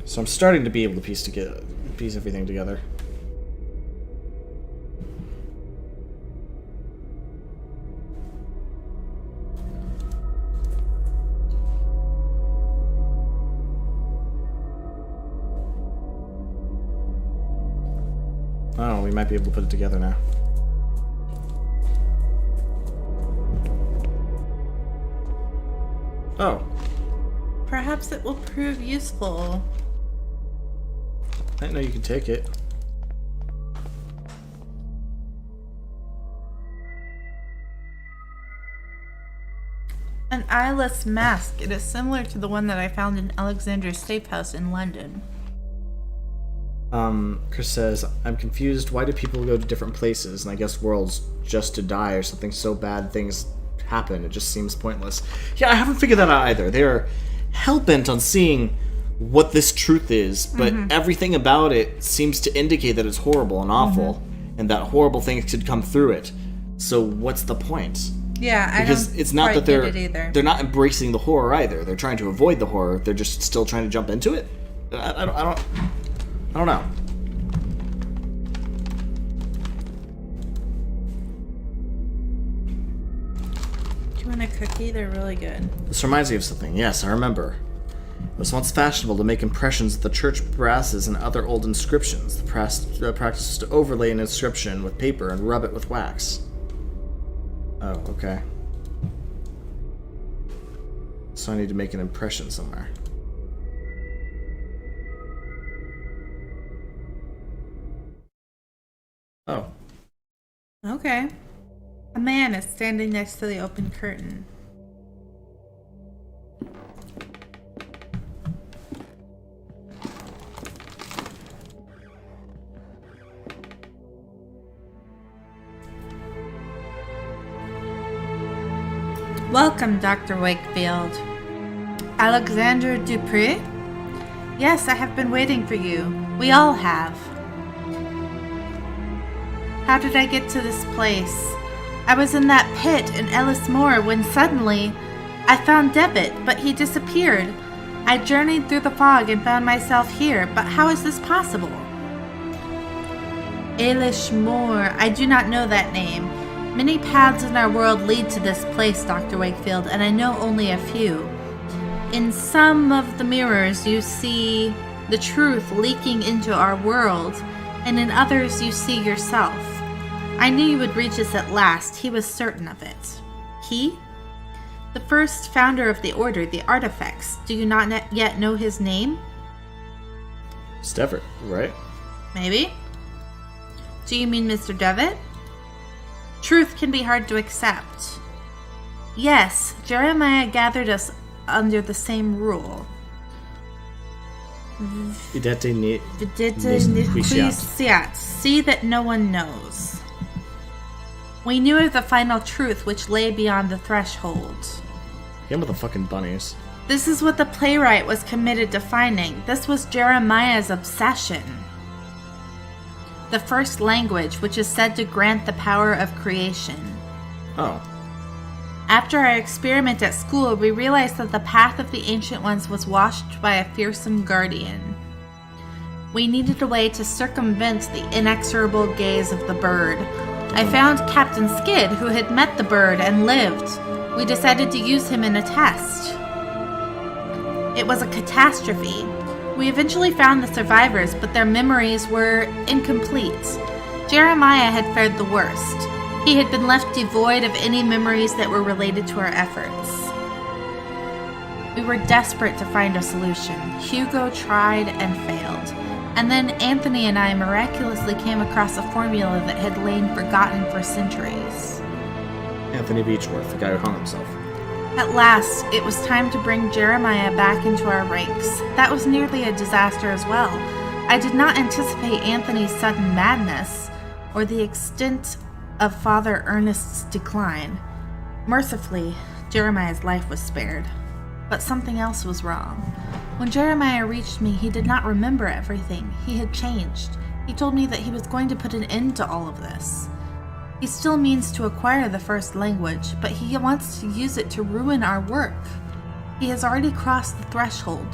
So I'm starting to be able to piece everything together. Oh, we might be able to put it together now. Oh. Perhaps it will prove useful. I didn't know you could take it. An eyeless mask. It is similar to the one that I found in Alexander's safe house in London. Chris says, I'm confused. Why do people go to different places? And I guess worlds just to die or something so bad things happen. It just seems pointless. Yeah, I haven't figured that out either. They're hell-bent on seeing what this truth is, but everything about it seems to indicate that it's horrible and awful, and that horrible things could come through it. So what's the point? Yeah, because it's not that get it either. They're not embracing the horror either. They're trying to avoid the horror. They're just still trying to jump into it. I don't know. Do you want a cookie? They're really good. This reminds me of something. Yes, I remember. It was once fashionable to make impressions of the church brasses and other old inscriptions. The practice was to overlay an inscription with paper and rub it with wax. Oh, okay. So I need to make an impression somewhere. Oh. Okay. A man is standing next to the open curtain. Welcome, Dr. Wakefield. Alexander Dupree? Yes, I have been waiting for you. We all have. How did I get to this place? I was in that pit in Ellis Moor when suddenly I found Devitt, but he disappeared. I journeyed through the fog and found myself here, but how is this possible? Ellis Moor, I do not know that name. Many paths in our world lead to this place, Dr. Wakefield, and I know only a few. In some of the mirrors, you see the truth leaking into our world, and in others, you see yourself. I knew you would reach us at last. He was certain of it. He? The first founder of the Order, the Artifacts. Do you not yet know his name? Stefford, right? Maybe. Do you mean Mr. Devitt? Truth can be hard to accept. Yes, Jeremiah gathered us under the same rule. Videte nihquisiat. See that no one knows. We knew of the final truth which lay beyond the threshold. Him with the fucking bunnies. This is what the playwright was committed to finding. This was Jeremiah's obsession. The first language, which is said to grant the power of creation. Oh. After our experiment at school, we realized that the path of the Ancient Ones was washed by a fearsome guardian. We needed a way to circumvent the inexorable gaze of the bird. I found Captain Skid, who had met the bird and lived. We decided to use him in a test. It was a catastrophe. We eventually found the survivors, but their memories were incomplete. Jeremiah had fared the worst. He had been left devoid of any memories that were related to our efforts. We were desperate to find a solution. Hugo tried and failed. And then Anthony and I miraculously came across a formula that had lain forgotten for centuries. Anthony Beechworth, the guy who hung himself. At last, it was time to bring Jeremiah back into our ranks. That was nearly a disaster as well. I did not anticipate Anthony's sudden madness, or the extent of Father Ernest's decline. Mercifully, Jeremiah's life was spared. But something else was wrong. When Jeremiah reached me, he did not remember everything. He had changed. He told me that he was going to put an end to all of this. He still means to acquire the first language, but he wants to use it to ruin our work. He has already crossed the threshold.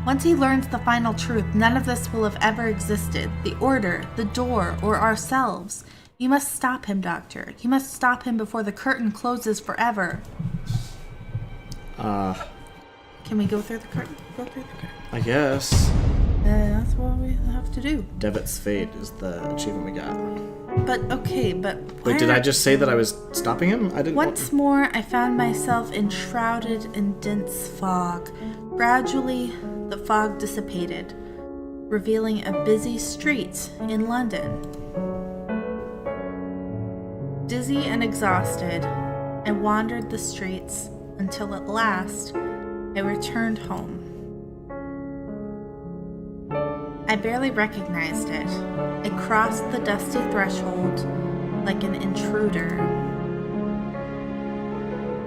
Once he learns the final truth, none of this will have ever existed. The order, the door, or ourselves. You must stop him, Doctor. You must stop him before the curtain closes forever. Can we go through the curtain? Go through the curtain. I guess. That's what we have to do. Devitt's fate is the achievement we got. But, okay, but... Wait, did I just say that I was stopping him? I didn't... Once more, I found myself enshrouded in dense fog. Gradually, the fog dissipated, revealing a busy street in London. Dizzy and exhausted, I wandered the streets until at last I returned home. I barely recognized it. I crossed the dusty threshold like an intruder.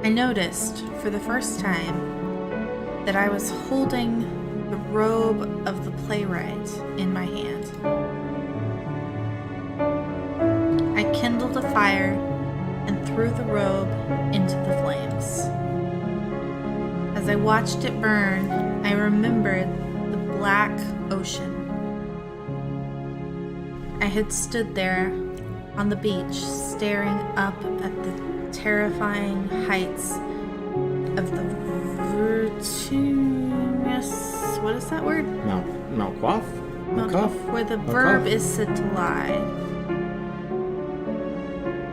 I noticed, for the first time, that I was holding the robe of the playwright in my hand. I kindled a fire and threw the robe into the flames. As I watched it burn, I remembered the black ocean. I had stood there on the beach, staring up at the terrifying heights of the vertiginous... What is that word? Mount Quaff? Where the verb is said to lie.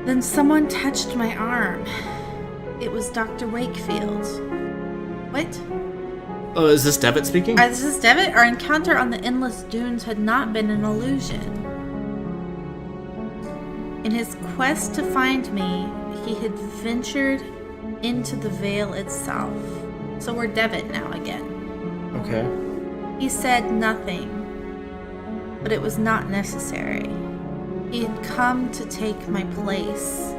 Then someone touched my arm. It was Dr. Wakefield. What? Oh, is this Devitt speaking? This is Devitt? Our encounter on the endless dunes had not been an illusion. In his quest to find me, he had ventured into the veil itself. So we're Devitt now again. Okay. He said nothing, but it was not necessary. He had come to take my place,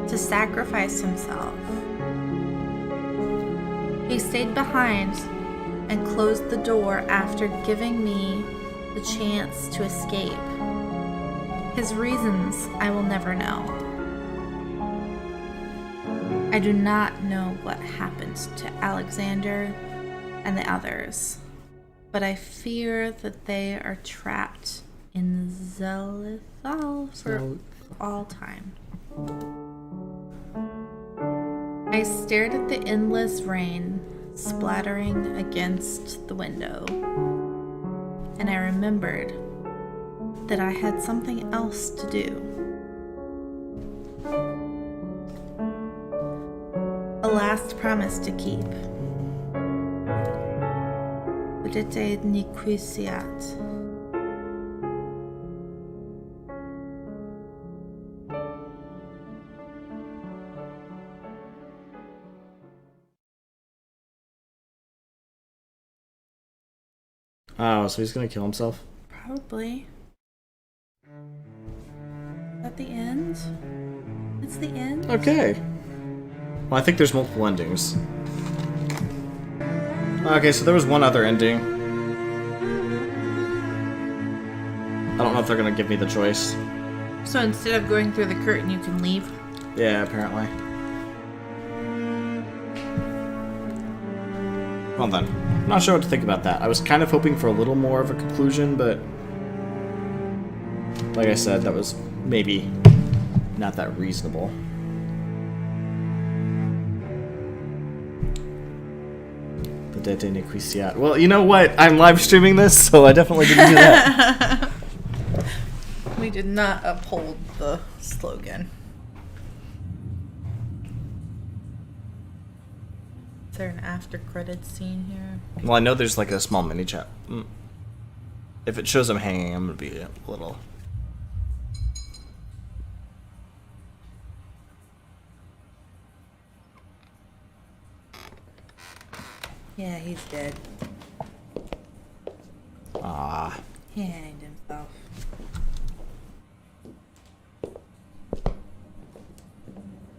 to sacrifice himself. He stayed behind and closed the door after giving me the chance to escape. His reasons I will never know. I do not know what happened to Alexander and the others, but I fear that they are trapped in Zelithal for all time. I stared at the endless rain splattering against the window, and I remembered that I had something else to do. A last promise to keep. Vedete nequitiat. Oh, so he's gonna kill himself? Probably. At the end? It's the end? Okay. Well, I think there's multiple endings. Okay, so there was one other ending. I don't know if they're gonna give me the choice. So instead of going through the curtain, you can leave? Yeah, apparently. Well then. I'm not sure what to think about that. I was kind of hoping for a little more of a conclusion, but... like I said, that was maybe not that reasonable. Vedete nequitiat. Well, you know what? I'm live streaming this, so I definitely didn't do that. We did not uphold the slogan. Is there an after credits scene here? Well, I know there's like a small mini chat. If it shows I'm hanging, I'm gonna be a little... Yeah, he's dead. Ah. He hanged himself.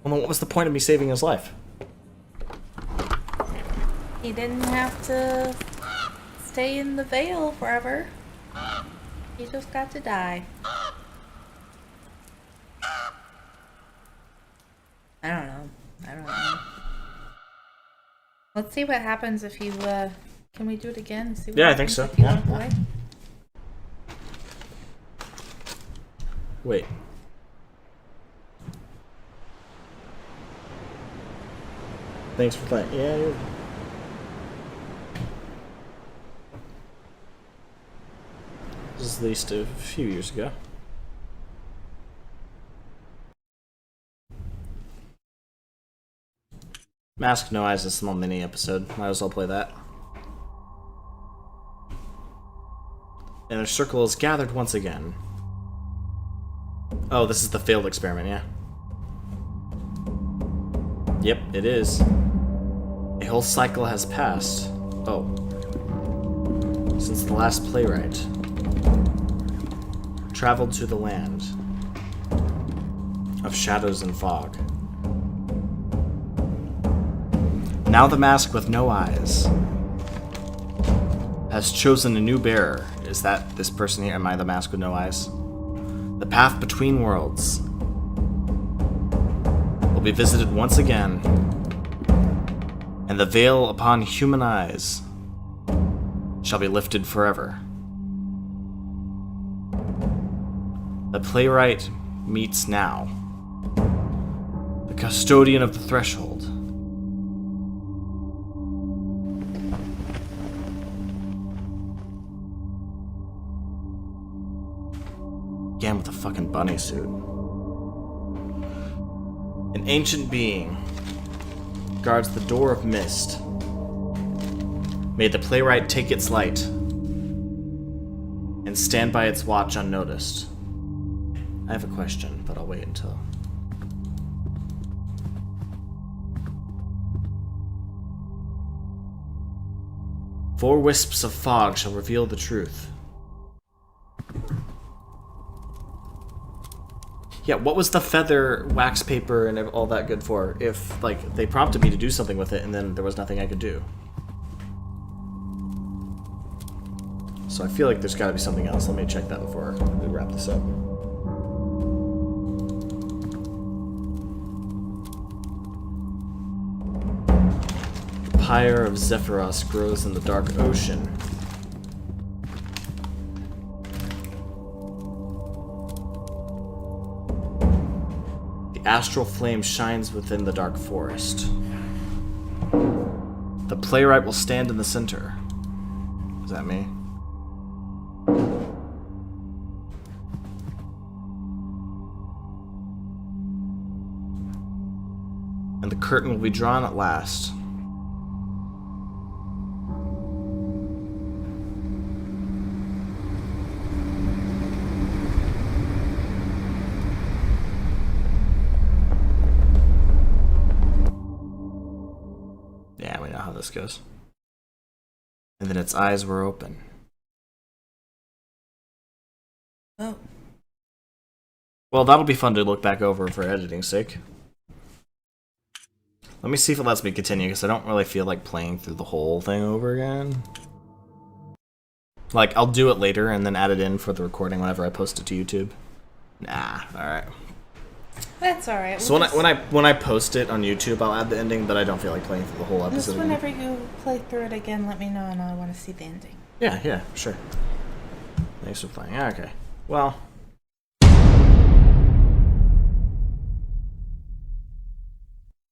Well, then what was the point of me saving his life? He didn't have to stay in the veil forever. He just got to die. I don't know. Let's see what happens if you Can we do it again and see what Yeah, I think happens so. if you Yeah, walk yeah. away? Wait. Thanks for playing. Yeah, you're... This is at least a few years ago. Mask No Eyes is a small mini episode. Might as well play that. And their circle is gathered once again. Oh, this is the failed experiment, yeah. Yep, it is. A whole cycle has passed. Oh. Since the last playwright traveled to the land of shadows and fog. Now the mask with no eyes has chosen a new bearer. Is that this person here? Am I the mask with no eyes? The path between worlds will be visited once again, and the veil upon human eyes shall be lifted forever. The playwright meets now the custodian of the threshold. Again with a fucking bunny suit. An ancient being guards the door of mist. May the playwright take its light and stand by its watch unnoticed. I have a question, but I'll wait until... Four wisps of fog shall reveal the truth. Yeah, what was the feather, wax paper, and all that good for if, like, they prompted me to do something with it and then there was nothing I could do? So I feel like there's gotta be something else. Let me check that before we wrap this up. The pyre of Zephyros grows in the dark ocean. The astral flame shines within the dark forest. The playwright will stand in the center. Is that me? And the curtain will be drawn at last. Yeah, we know how this goes. And then its eyes were open. Oh. Well, that'll be fun to look back over for editing's sake. Let me see if it lets me continue, because I don't really feel like playing through the whole thing over again. Like, I'll do it later and then add it in for the recording whenever I post it to YouTube. Nah, alright. That's alright. So when I post it on YouTube, I'll add the ending, but I don't feel like playing through the whole episode Just again. whenever you play through it again, let me know and I want to see the ending. Yeah, sure. Thanks for playing. Okay. Well...